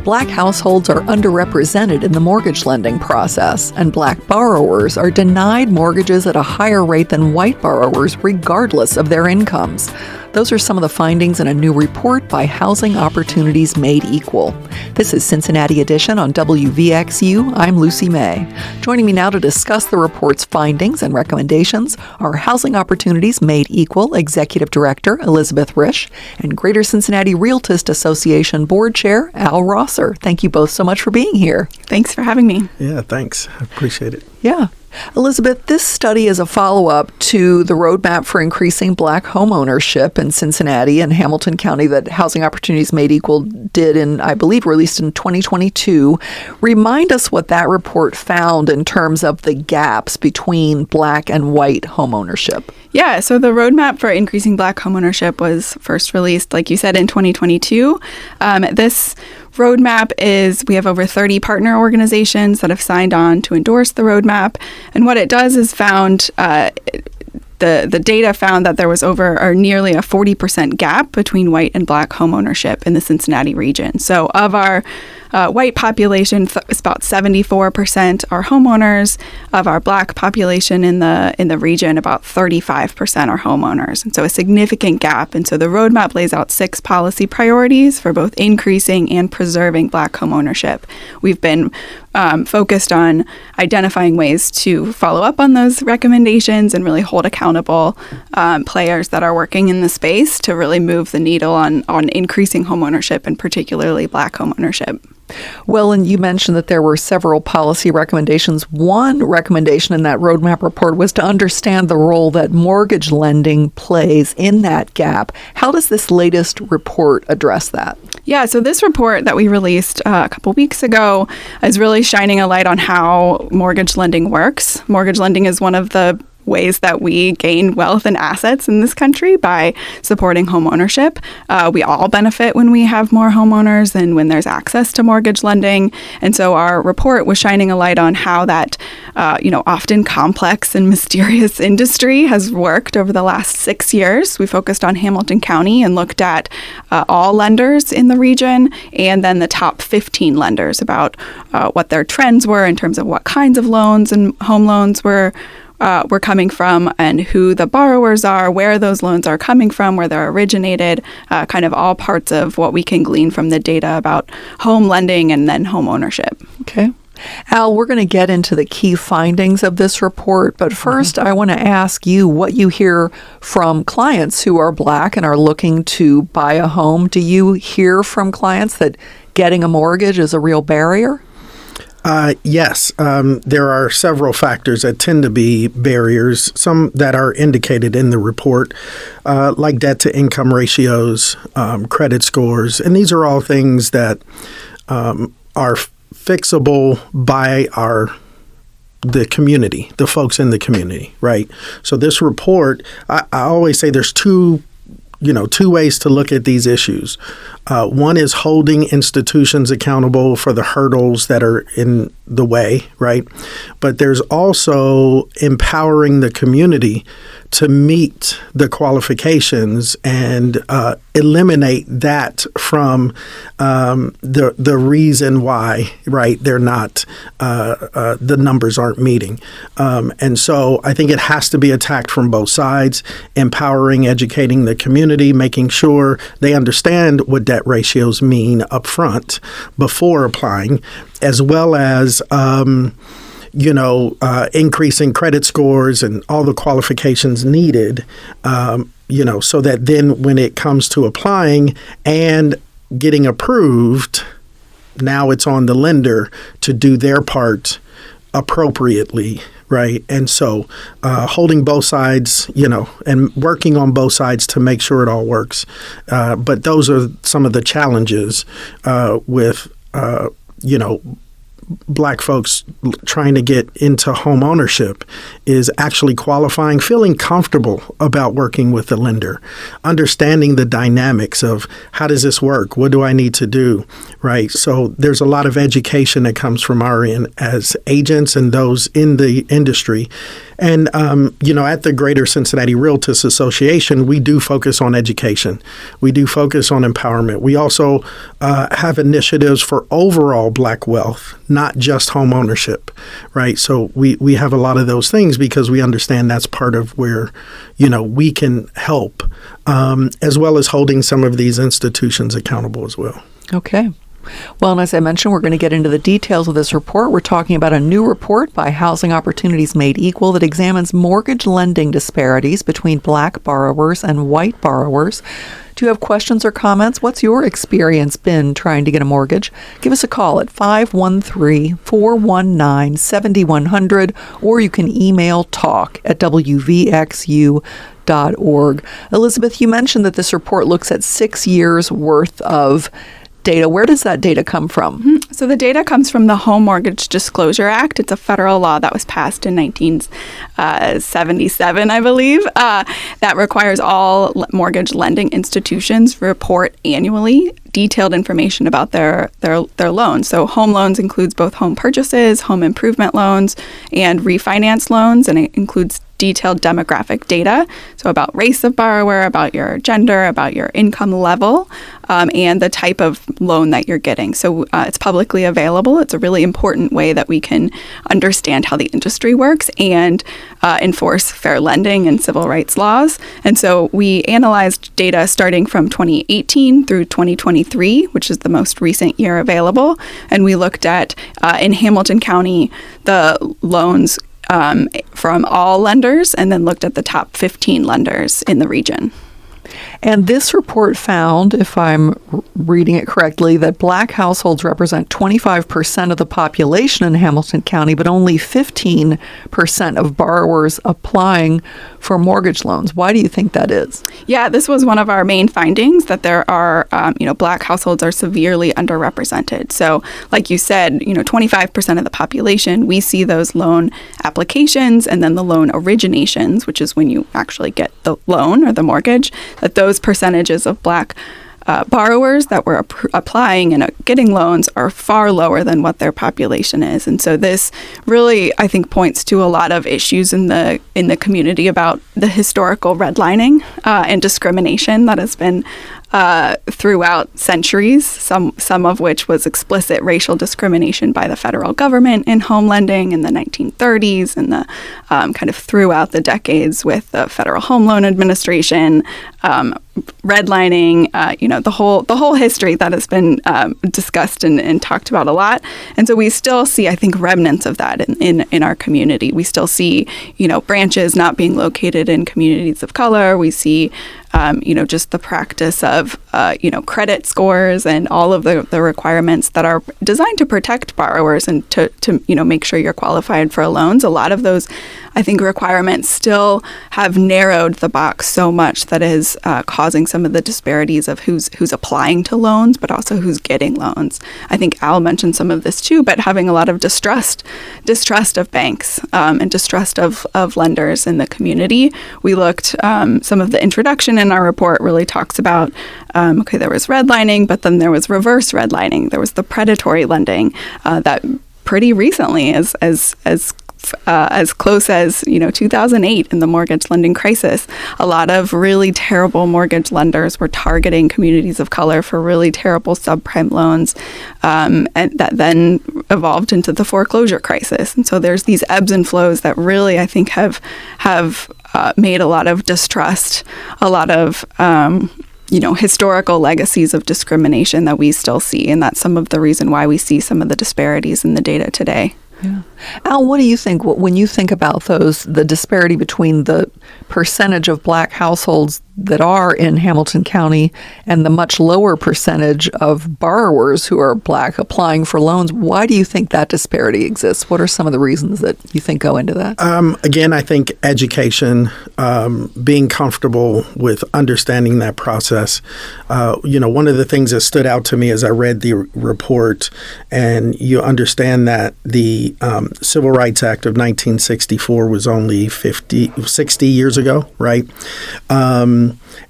Black households are underrepresented in the mortgage lending process, and Black borrowers are denied mortgages at a higher rate than white borrowers regardless of their incomes. Those are some of the findings in a new report by Housing Opportunities Made Equal. This is Cincinnati Edition on WVXU. I'm Lucy May. Joining me now to discuss the report's findings and recommendations are Housing Opportunities Made Equal Executive Director Elisabeth Risch and Greater Cincinnati Realtist Association Board Chair alrosser. Thank you both so much for being here. Thanks for having me. Yeah, thanks. I appreciate it. Yeah. Elisabeth, this study is a follow-up to the roadmap for increasing Black homeownership in Cincinnati and Hamilton County that Housing Opportunities Made Equal did and I believe released in 2022. Remind us what that report found in terms of the gaps between Black and white homeownership. Yeah, so the roadmap for increasing Black homeownership was first released, like you said, in 2022. This roadmap we have over 30 partner organizations that have signed on to endorse the roadmap. And what it does is the data found that there was nearly a 40% gap between white and Black homeownership in the Cincinnati region. So of our white population, it's about 74% are homeowners. Of our Black population in the region, about 35% are homeowners. And so a significant gap. And so the roadmap lays out 6 policy priorities for both increasing and preserving Black homeownership. We've been focused on identifying ways to follow up on those recommendations and really hold accountable players that are working in the space to really move the needle on increasing homeownership and particularly Black homeownership. Well, and you mentioned that there were several policy recommendations. One recommendation in that roadmap report was to understand the role that mortgage lending plays in that gap. How does this latest report address that? Yeah, so this report that we released a couple weeks ago is really shining a light on how mortgage lending works. Mortgage lending is one of the ways that we gain wealth and assets in this country by supporting home ownership. We all benefit when we have more homeowners and when there's access to mortgage lending. And so our report was shining a light on how that, often complex and mysterious industry has worked over the last 6 years. We focused on Hamilton County and looked at all lenders in the region and then the top 15 lenders about what their trends were in terms of what kinds of loans and home loans were coming from and who the borrowers are, where those loans are coming from, where they're originated, kind of all parts of what we can glean from the data about home lending and then home ownership. Okay. Al, we're going to get into the key findings of this report, but first I want to ask you what you hear from clients who are Black and are looking to buy a home. Do you hear from clients that getting a mortgage is a real barrier? Yes, there are several factors that tend to be barriers, some that are indicated in the report, like debt-to-income ratios, credit scores, and these are all things that are fixable by the community, the folks in the community, right? So this report, I always say there's two ways to look at these issues. One is holding institutions accountable for the hurdles that are in the way, right? But there's also empowering the community to meet the qualifications and eliminate that from the reason why, right, they're not, the numbers aren't meeting. And so I think it has to be attacked from both sides, empowering, educating the community, making sure they understand what debt ratios mean up front before applying, as well as increasing credit scores and all the qualifications needed, so that then when it comes to applying and getting approved, now it's on the lender to do their part appropriately, right? And so holding both sides, and working on both sides to make sure it all works. But those are some of the challenges with, Black folks trying to get into home ownership is actually qualifying, feeling comfortable about working with the lender, understanding the dynamics of how does this work? What do I need to do? Right. So there's a lot of education that comes from our end as agents and those in the industry. And, at the Greater Cincinnati Realtist Association, we do focus on education. We do focus on empowerment. We also have initiatives for overall Black wealth, not just home ownership, right? So we have a lot of those things because we understand that's part of where, we can help, as well as holding some of these institutions accountable as well. Okay. Well, and as I mentioned, we're going to get into the details of this report. We're talking about a new report by Housing Opportunities Made Equal that examines mortgage lending disparities between Black borrowers and white borrowers. Do you have questions or comments? What's your experience been trying to get a mortgage? Give us a call at 513-419-7100, or you can email talk@wvxu.org. Elisabeth, you mentioned that this report looks at 6 years worth of data. Where does that data come from? So the data comes from the Home Mortgage Disclosure Act. It's a federal law that was passed in 1977, I believe, that requires all mortgage lending institutions report annually detailed information about their loans. So home loans includes both home purchases, home improvement loans, and refinance loans, and it includes detailed demographic data, so about race of borrower, about your gender, about your income level, and the type of loan that you're getting. So it's publicly available. It's a really important way that we can understand how the industry works and enforce fair lending and civil rights laws. And so we analyzed data starting from 2018 through 2023, which is the most recent year available. And we looked at, in Hamilton County, the loans from all lenders, and then looked at the top 15 lenders in the region. And this report found, if I'm reading it correctly, that Black households represent 25% of the population in Hamilton County, but only 15% of borrowers applying for mortgage loans. Why do you think that is? Yeah, this was one of our main findings, that there are, Black households are severely underrepresented. So like you said, 25% of the population, we see those loan applications and then the loan originations, which is when you actually get the loan or the mortgage, that those percentages of Black borrowers that were applying and getting loans are far lower than what their population is. And so this really, I think, points to a lot of issues in the community about the historical redlining and discrimination that has been throughout centuries, some of which was explicit racial discrimination by the federal government in home lending in the 1930s and the kind of throughout the decades with the Federal Home Loan Administration, redlining, the whole history that has been discussed and talked about a lot. And so we still see, I think, remnants of that in our community. We still see, branches not being located in communities of color. We see just the practice of, credit scores and all of the requirements that are designed to protect borrowers and to make sure you're qualified for loans. A lot of those, I think, requirements still have narrowed the box so much that is causing some of the disparities of who's applying to loans, but also who's getting loans. I think Al mentioned some of this too, but having a lot of distrust of banks and distrust of lenders in the community. We looked, some of the introduction in our report really talks about, there was redlining, but then there was reverse redlining. There was the predatory lending that pretty recently, as close as 2008 in the mortgage lending crisis, a lot of really terrible mortgage lenders were targeting communities of color for really terrible subprime loans, and that then evolved into the foreclosure crisis. And so there's these ebbs and flows that really, I think, have made a lot of distrust, a lot of historical legacies of discrimination that we still see, and that's some of the reason why we see some of the disparities in the data today. Yeah. Al, what do you think when you think about the disparity between the percentage of Black households that are in Hamilton County and the much lower percentage of borrowers who are Black applying for loans? Why do you think that disparity exists? What are some of the reasons that you think go into that? Again, I think education, being comfortable with understanding that process. One of the things that stood out to me as I read the report, and you understand that the Civil Rights Act of 1964 was only 60 years ago, right?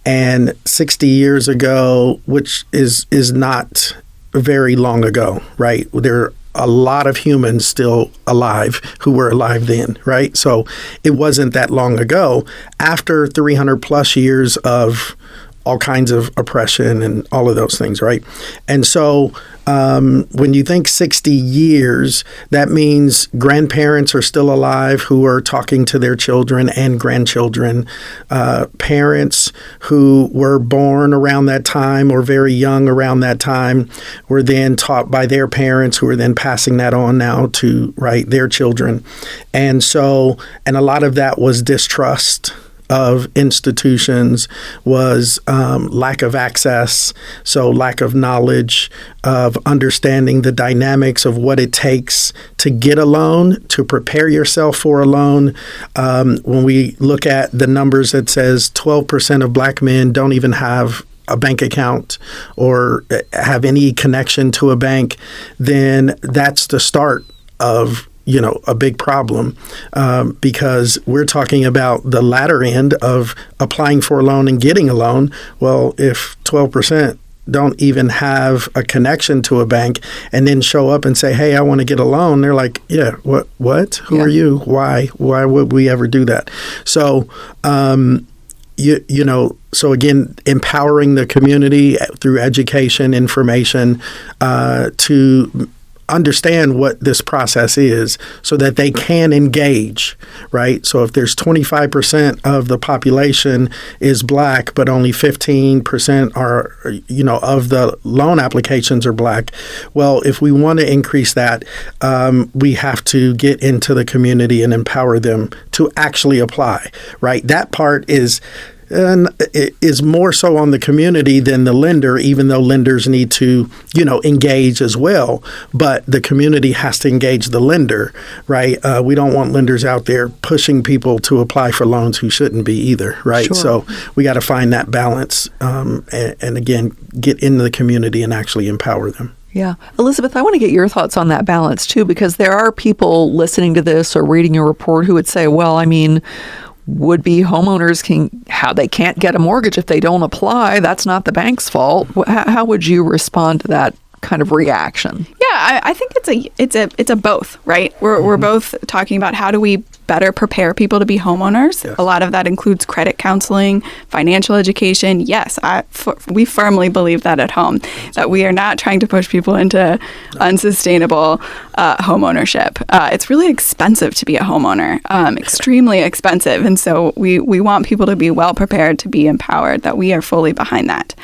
And 60 years ago, which is not very long ago, right? There are a lot of humans still alive who were alive then, right? So it wasn't that long ago. After 300 plus years of all kinds of oppression and all of those things, right? And so when you think 60 years, that means grandparents are still alive who are talking to their children and grandchildren. Parents who were born around that time or very young around that time were then taught by their parents, who are then passing that on now to, right, their children. And so, and a lot of that was distrust of institutions, was lack of access, so lack of knowledge, of understanding the dynamics of what it takes to get a loan, to prepare yourself for a loan. When we look at the numbers that says 12% of black men don't even have a bank account or have any connection to a bank, then that's the start of a big problem, because we're talking about the latter end of applying for a loan and getting a loan. Well, if 12% don't even have a connection to a bank and then show up and say, hey, I want to get a loan, they're like, yeah, what? Who are you? Why would we ever do that? So, so again, empowering the community through education, information, to understand what this process is so that they can engage, right? So if there's 25% of the population is black, but only 15% are, of the loan applications are black, well, if we want to increase that, we have to get into the community and empower them to actually apply, right? That part is more so on the community than the lender, even though lenders need to, engage as well. But the community has to engage the lender, right? We don't want lenders out there pushing people to apply for loans who shouldn't be either, right? Sure. So we got to find that balance and again, get into the community and actually empower them. Yeah. Elisabeth, I want to get your thoughts on that balance too, because there are people listening to this or reading your report who would say, well, I mean, would-be homeowners they can't get a mortgage if they don't apply. That's not the bank's fault. How would you respond to that kind of reaction? Yeah, I think it's a both, right? We're both talking about how do we better prepare people to be homeowners. Yes. A lot of that includes credit counseling, financial education. Yes, we firmly believe that at home, that we are not trying to push people into unsustainable home ownership. It's really expensive to be a homeowner, extremely expensive. And so we want people to be well prepared, to be empowered, that we are fully behind that.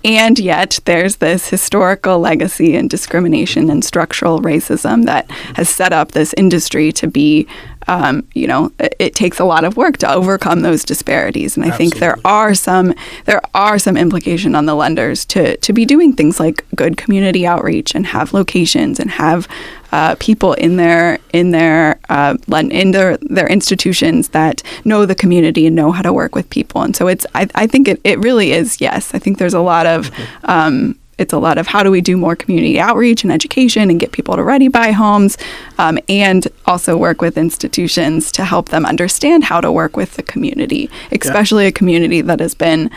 And yet there's this historical legacy and discrimination and structural racism that has set up this industry to be it takes a lot of work to overcome those disparities. And I think there are some implication on the lenders to be doing things like good community outreach and have locations and have people in their institutions that know the community and know how to work with people. And so I think it really is, yes. I think there's a lot of it's a lot of how do we do more community outreach and education and get people to ready buy homes, and also work with institutions to help them understand how to work with the community, especially a community that has been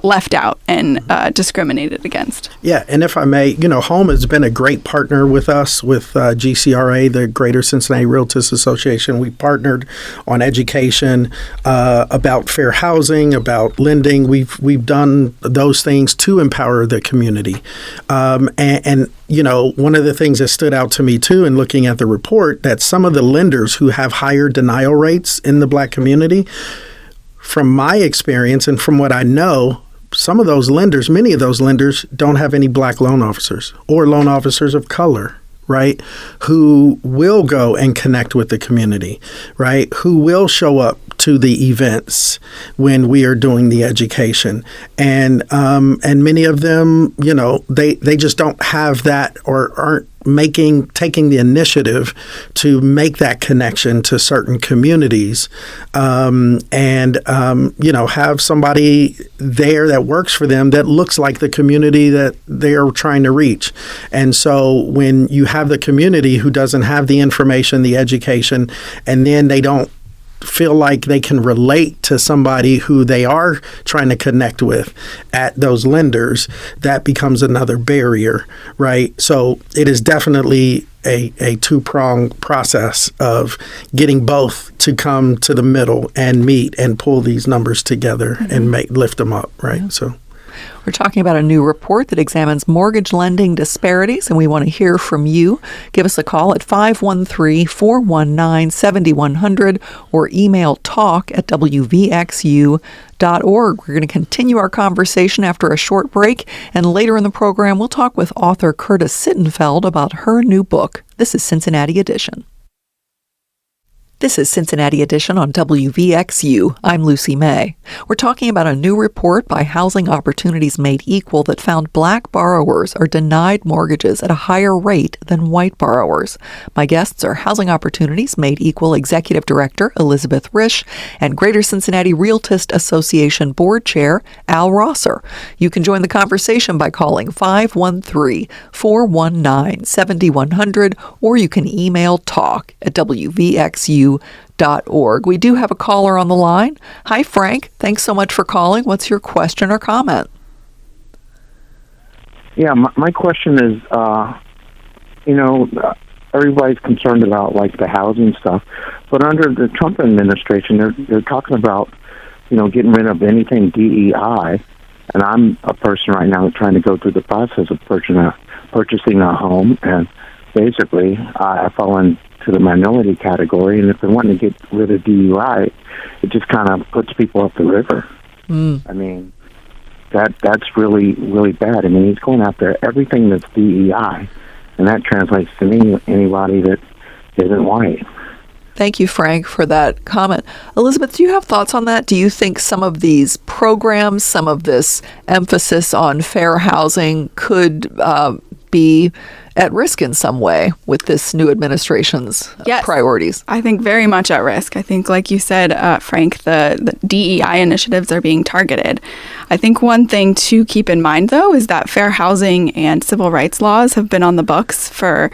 left out and discriminated against. Yeah, and if I may, Home has been a great partner with us, with GCRA, the Greater Cincinnati Realtist Association. We partnered on education about fair housing, about lending. We've done those things to empower the community. And one of the things that stood out to me, too, in looking at the report, that some of the lenders who have higher denial rates in the black community, from my experience and from what I know, many of those lenders don't have any black loan officers or loan officers of color, right, who will go and connect with the community, right, who will show up to the events when we are doing the education. And many of them, they just don't have that or aren't taking the initiative to make that connection to certain communities, and have somebody there that works for them that looks like the community that they're trying to reach. And so when you have the community who doesn't have the information, the education, and then they don't feel like they can relate to somebody who they are trying to connect with at those lenders, that becomes another barrier, right? So it is definitely a two-pronged process of getting both to come to the middle and meet and pull these numbers together and lift them up, right? Yeah. So we're talking about a new report that examines mortgage lending disparities, and we want to hear from you. Give us a call at 513-419-7100 or email talk@wvxu.org. We're going to continue our conversation after a short break, and later in the program, we'll talk with author Curtis Sittenfeld about her new book. This is Cincinnati Edition. This is Cincinnati Edition on WVXU. I'm Lucy May. We're talking about a new report by Housing Opportunities Made Equal that found Black borrowers are denied mortgages at a higher rate than white borrowers. My guests are Housing Opportunities Made Equal Executive Director Elisabeth Risch and Greater Cincinnati Realtist Association Board Chair alrosser. You can join the conversation by calling 513-419-7100 or you can email talk@wvxu.org. We do have a caller on the line. Hi, Frank. Thanks so much for calling. What's your question or comment? Yeah, my question is, everybody's concerned about like the housing stuff, but under the Trump administration, they're talking about, getting rid of anything DEI. And I'm a person right now trying to go through the process of purchasing a home, and basically I fall into the minority category, and if they want to get rid of DUI, it just kind of puts people up the river. I mean, that's really, really bad. I mean, he's going after everything that's DEI, and that translates to anybody that isn't white. Thank you, Frank, for that comment. Elisabeth, do you have thoughts on that? Do you think some of these programs, some of this emphasis on fair housing could be at risk in some way with this new administration's priorities? I think very much at risk. I think, like you said, Frank, the DEI initiatives are being targeted. I think one thing to keep in mind, though, is that fair housing and civil rights laws have been on the books for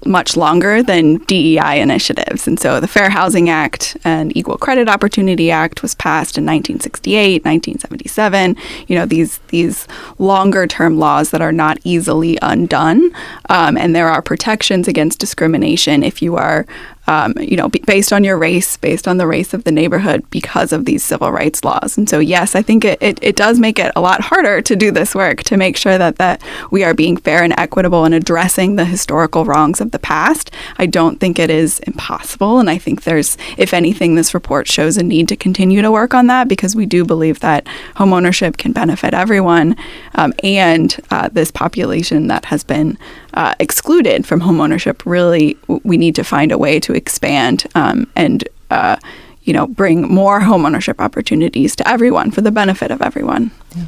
much longer than DEI initiatives. And so the Fair Housing Act and Equal Credit Opportunity Act was passed in 1968, 1977. These longer term laws that are not easily undone. And there are protections against discrimination if you are based on your race, based on the race of the neighborhood because of these civil rights laws. And so, yes, I think it does make it a lot harder to do this work, to make sure that we are being fair and equitable and addressing the historical wrongs of the past. I don't think it is impossible. And I think if anything, this report shows a need to continue to work on that, because we do believe that homeownership can benefit everyone, and this population that has been excluded from homeownership, really, we need to find a way to expand and bring more homeownership opportunities to everyone for the benefit of everyone. Yeah.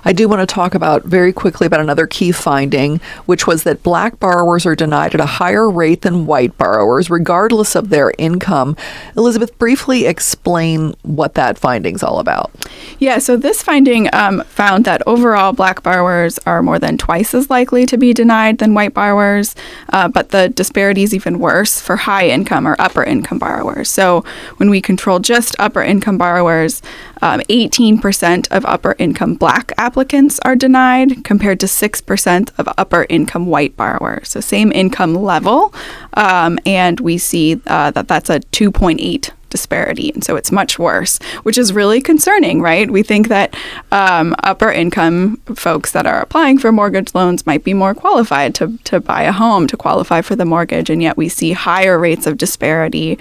I do want to talk very quickly about another key finding, which was that Black borrowers are denied at a higher rate than white borrowers, regardless of their income. Elisabeth, briefly explain what that finding's all about. Yeah, so this finding found that overall Black borrowers are more than twice as likely to be denied than white borrowers, but the disparity is even worse for high income or upper income borrowers. So when we control just upper income borrowers, 18% of upper income Black applicants are denied, compared to 6% of upper income white borrowers. So same income level, and we see that's a 2.8 disparity. And so it's much worse, which is really concerning, right? We think that upper income folks that are applying for mortgage loans might be more qualified to buy a home, to qualify for the mortgage, and yet we see higher rates of disparity,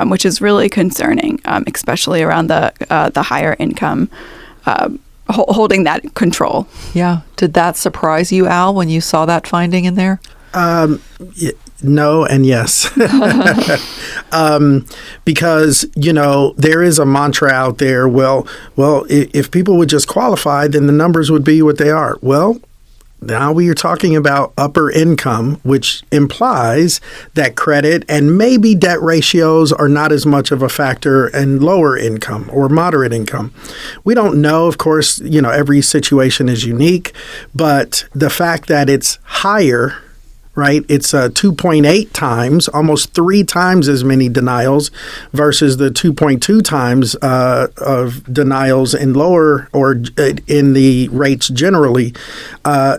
which is really concerning, especially around the higher income holding that control. Yeah. Did that surprise you, Al, when you saw that finding in there? No and yes. Because, there is a mantra out there, well, if people would just qualify, then the numbers would be what they are. Well, now we are talking about upper income, which implies that credit and maybe debt ratios are not as much of a factor in lower income or moderate income. We don't know, of course, every situation is unique, but the fact that it's higher, right? It's 2.8 times, almost 3 times as many denials versus the 2.2 times of denials in lower or in the rates generally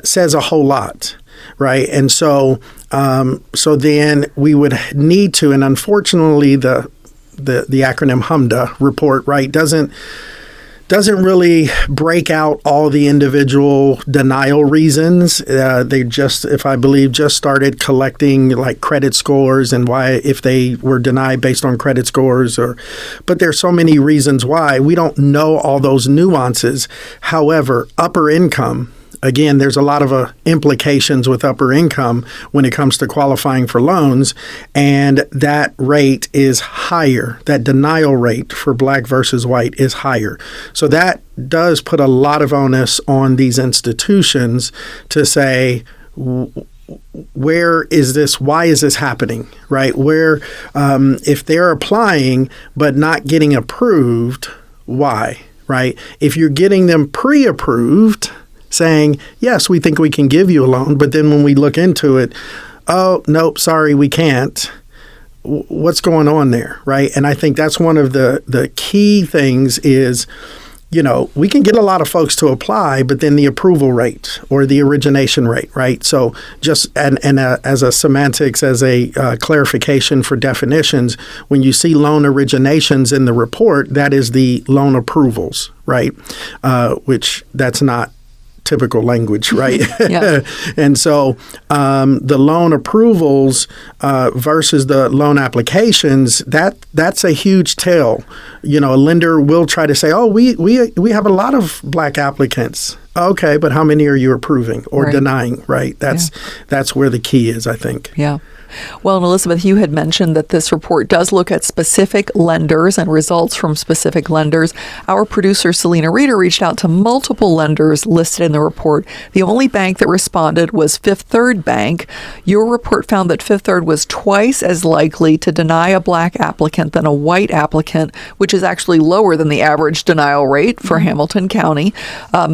says a whole lot. right? And so then we would need to, and unfortunately the acronym HMDA report, right, doesn't really break out all the individual denial reasons. They just, if I believe, just started collecting like credit scores and why, if they were denied based on credit scores, but there's so many reasons why. We don't know all those nuances. However, upper income, again, there's a lot of implications with upper income when it comes to qualifying for loans, and that rate is higher. That denial rate for black versus white is higher. So that does put a lot of onus on these institutions to say, where is this? Why is this happening? Right? Where, if they're applying but not getting approved, why? Right? If you're getting them pre-approved, saying, yes, we think we can give you a loan, but then when we look into it, oh, nope, sorry, we can't. What's going on there, right? And I think that's one of the key things is, we can get a lot of folks to apply, but then the approval rate or the origination rate, right? So just, as a semantics, as a clarification for definitions, when you see loan originations in the report, that is the loan approvals, right? Which that's not typical language, right? Yeah. And so the loan approvals versus the loan applications, that's a huge tell. A lender will try to say, oh, we have a lot of black applicants. Okay, but how many are you approving or denying, right? That's where the key is, I think. Yeah. Well, and Elisabeth, you had mentioned that this report does look at specific lenders and results from specific lenders. Our producer, Selena Reeder, reached out to multiple lenders listed in the report. The only bank that responded was Fifth Third Bank. Your report found that Fifth Third was twice as likely to deny a black applicant than a white applicant, which is actually lower than the average denial rate for Hamilton County.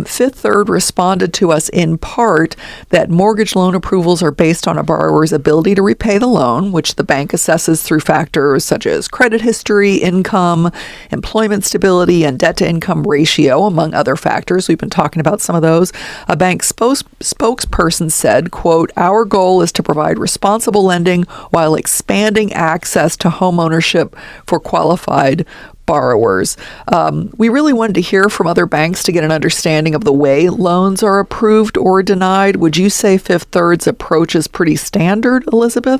Fifth Third responded to us in part that mortgage loan approvals are based on a borrower's ability to repay the loan, which the bank assesses through factors such as credit history, income, employment stability, and debt-to-income ratio, among other factors. We've been talking about some of those. A bank spokesperson said, quote, "Our goal is to provide responsible lending while expanding access to home ownership for qualified borrowers." We really wanted to hear from other banks to get an understanding of the way loans are approved or denied. Would you say Fifth Third's approach is pretty standard, Elisabeth?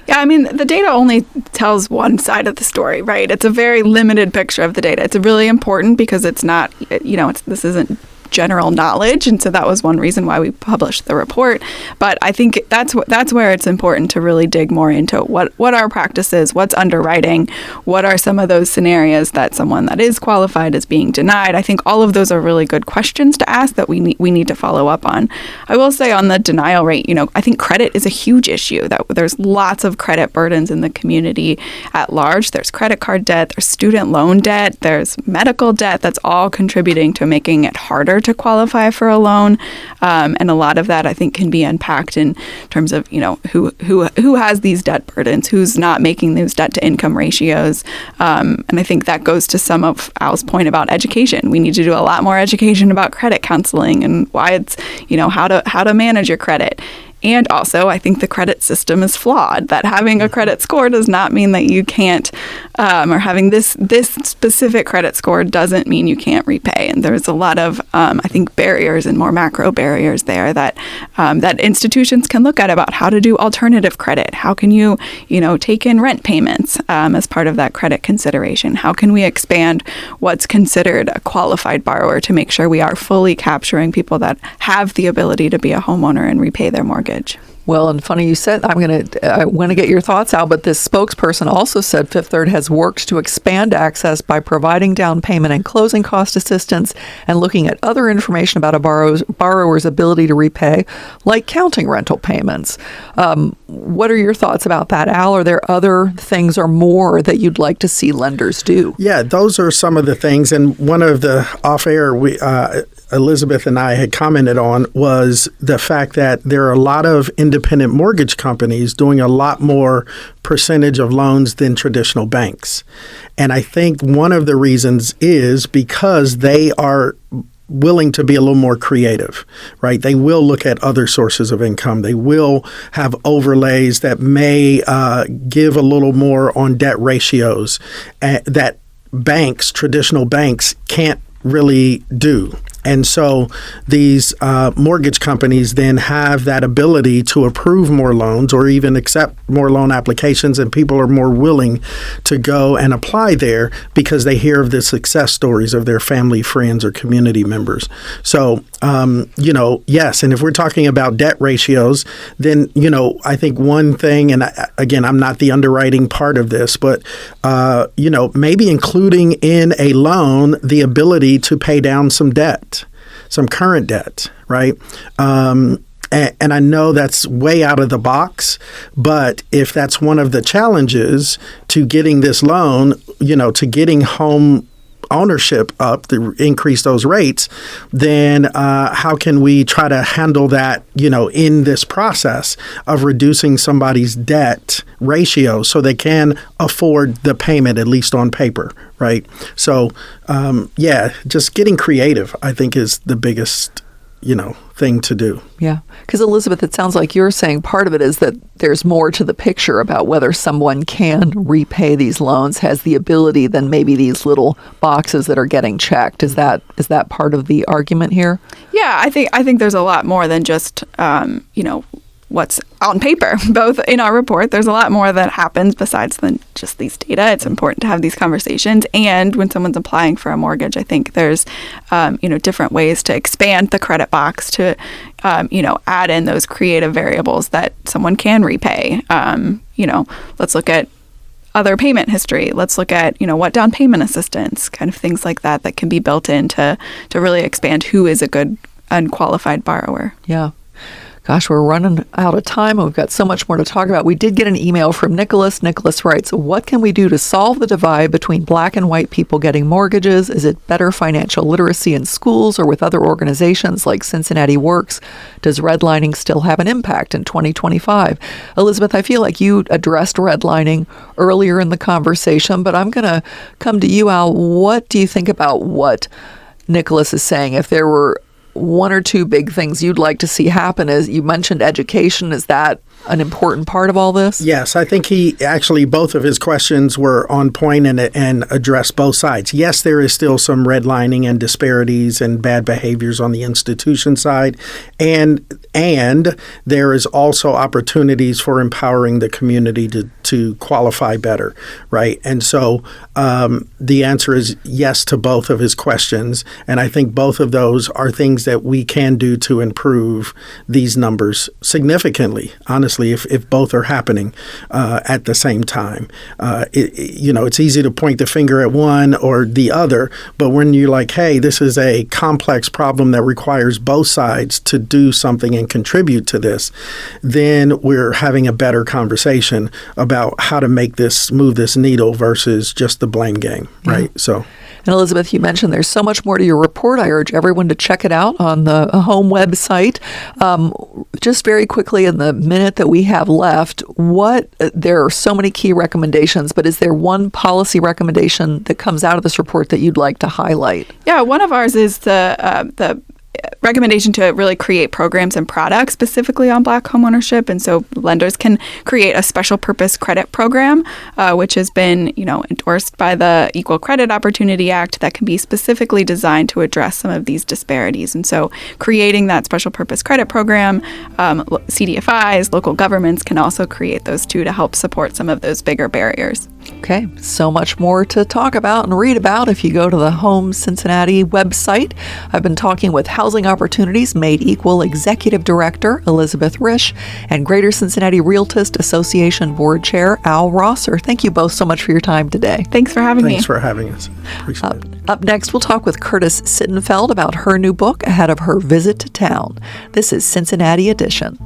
Yeah, I mean, the data only tells one side of the story, right? It's a very limited picture of the data. It's really important because it's not, this isn't general knowledge, and so that was one reason why we published the report. But I think that's where it's important to really dig more into what our practice is, what's underwriting, what are some of those scenarios that someone that is qualified is being denied. I think all of those are really good questions to ask that we need to follow up on. I will say on the denial rate, I think credit is a huge issue. That there's lots of credit burdens in the community at large. There's credit card debt, there's student loan debt, there's medical debt. That's all contributing to making it harder to qualify for a loan, and a lot of that I think can be unpacked in terms of who has these debt burdens, who's not making those debt to income ratios, and I think that goes to some of Al's point about education. We need to do a lot more education about credit counseling and why it's how to manage your credit. And also, I think the credit system is flawed, that having a credit score does not mean that you can't, or having this specific credit score doesn't mean you can't repay. And there's a lot of, I think, barriers and more macro barriers there that institutions can look at about how to do alternative credit. How can you, take in rent payments as part of that credit consideration? How can we expand what's considered a qualified borrower to make sure we are fully capturing people that have the ability to be a homeowner and repay their mortgage? Well, and funny you said, I want to get your thoughts out, but this spokesperson also said Fifth Third has worked to expand access by providing down payment and closing cost assistance and looking at other information about a borrower's ability to repay, like counting rental payments. What are your thoughts about that, Al? Are there other things or more that you'd like to see lenders do? Yeah, those are some of the things. And one of the off-air Elisabeth and I had commented on was the fact that there are a lot of independent mortgage companies doing a lot more percentage of loans than traditional banks. And I think one of the reasons is because they are willing to be a little more creative, right? They will look at other sources of income. They will have overlays that may give a little more on debt ratios that traditional banks can't really do. And so these mortgage companies then have that ability to approve more loans or even accept more loan applications, and people are more willing to go and apply there because they hear of the success stories of their family, friends, or community members. So, yes, and if we're talking about debt ratios, then, I think one thing, and again, I'm not the underwriting part of this, but, maybe including in a loan the ability to pay down some debt, some current debt, right? And I know that's way out of the box, but if that's one of the challenges to getting this loan, to getting home ownership up to increase those rates, then how can we try to handle that, in this process of reducing somebody's debt ratio so they can afford the payment, at least on paper, right? So, just getting creative, I think, is the biggest thing to do. Yeah. Because Elisabeth, it sounds like you're saying part of it is that there's more to the picture about whether someone can repay these loans, has the ability, than maybe these little boxes that are getting checked. Is that part of the argument here? Yeah, I think there's a lot more than just what's on paper. Both in our report, there's a lot more that happens besides than just these data. It's important to have these conversations. And when someone's applying for a mortgage, I think there's, different ways to expand the credit box to, add in those creative variables that someone can repay. Let's look at other payment history. Let's look at, what down payment assistance, kind of things like that can be built in to really expand who is a good unqualified borrower. Yeah. Gosh, we're running out of time. We've got so much more to talk about. We did get an email from Nicholas. Nicholas writes, what can we do to solve the divide between black and white people getting mortgages? Is it better financial literacy in schools or with other organizations like Cincinnati Works? Does redlining still have an impact in 2025? Elisabeth, I feel like you addressed redlining earlier in the conversation, but I'm going to come to you, Al. What do you think about what Nicholas is saying? If there were one or two big things you'd like to see happen, as you mentioned education, is that an important part of all this? Yes, I think both of his questions were on point and addressed both sides. Yes, there is still some redlining and disparities and bad behaviors on the institution side, and there is also opportunities for empowering the community to qualify better, right? And so the answer is yes to both of his questions, and I think both of those are things that we can do to improve these numbers significantly, honestly, if both are happening at the same time. It's easy to point the finger at one or the other, but when you're like, hey, this is a complex problem that requires both sides to do something and contribute to this, then we're having a better conversation about how to move this needle versus just the blame game, right? Yeah. So. And Elisabeth, you mentioned there's so much more to your report. I urge everyone to check it out on the home website. Just very quickly, in the minute that we have left, there are so many key recommendations, but is there one policy recommendation that comes out of this report that you'd like to highlight? Yeah, one of ours is the recommendation to really create programs and products specifically on Black homeownership. And so lenders can create a special purpose credit program, which has been, endorsed by the Equal Credit Opportunity Act, that can be specifically designed to address some of these disparities. And so creating that special purpose credit program, CDFIs, local governments can also create those too to help support some of those bigger barriers. Okay, so much more to talk about and read about if you go to the Home Cincinnati website. I've been talking with Housing Opportunities Made Equal Executive Director Elisabeth Risch and Greater Cincinnati Realtist Association Board Chair Al Rosser. Thank you both so much for your time today. Thanks for having me. Thanks for having us. Appreciate it. Up next, we'll talk with Curtis Sittenfeld about her new book ahead of her visit to town. This is Cincinnati Edition.